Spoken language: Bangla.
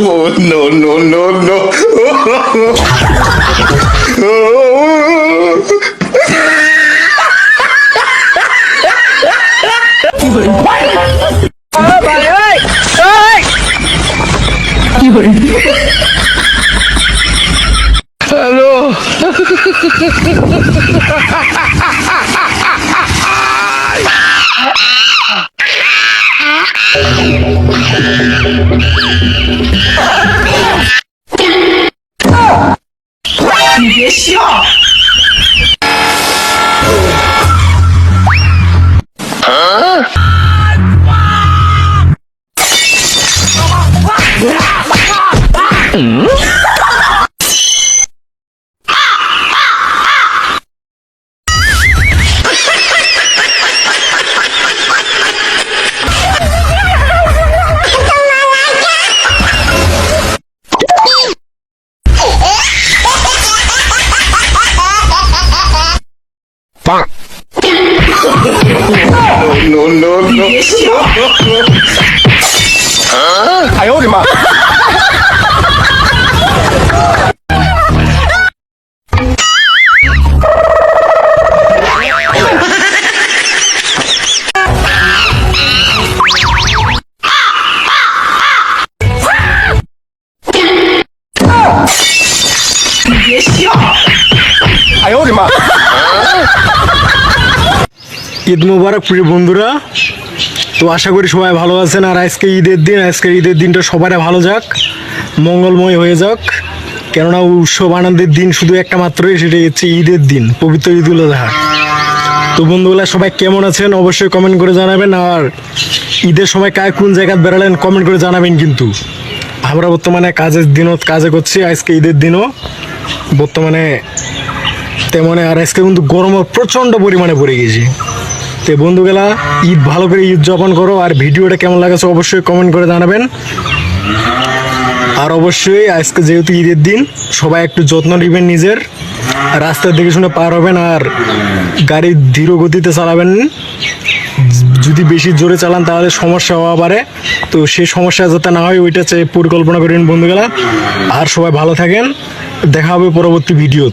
Oh, no, no, no, no. Hello.你别笑。Bonk. No, no, no, 你 no. 别笑。哎呦我的妈！你别笑。哎呦我的妈！ Eid মোবারক প্রিয় বন্ধুরা। তো আশা করি সবাই ভালো আছেন। আর আজকে ঈদের দিন, আজকে ঈদের দিনটা সবারই ভালো যাক, মঙ্গলময় হয়ে যাক। কেননা উৎসব আনন্দের দিন শুধু একটা মাত্রই, সেটাই হচ্ছে ঈদের দিন, পবিত্র ঈদুল আজহা। তো বন্ধুগুলা সবাই কেমন আছেন অবশ্যই কমেন্ট করে জানাবেন। আর ঈদের সময় কায় কোন জায়গায় বেড়ালেন কমেন্ট করে জানাবেন। কিন্তু আমরা বর্তমানে কাজের দিনও কাজে করছি, আজকে ঈদের দিনও বর্তমানে তেমন। আর আজকে কিন্তু গরমও প্রচণ্ড পরিমাণে পড়ে গেছে। তো বন্ধুগুলা ঈদ ভালো করে ঈদ যাপন করো। আর ভিডিওটা কেমন লাগছে অবশ্যই কমেন্ট করে জানাবেন। আর অবশ্যই আজকে যেহেতু ঈদের দিন, সবাই একটু যত্ন নেবেন নিজের, রাস্তা দেখে শুনে পার হবেন। আর গাড়ি ধীর গতিতে চালাবেন, যদি বেশি জোরে চালান তাহলে সমস্যা হওয়া পারে। তো সেই সমস্যা যাতে না হয় ওইটা চাই পরিকল্পনা করেন বন্ধুগুলা। আর সবাই ভালো থাকেন, দেখা হবে পরবর্তী ভিডিও।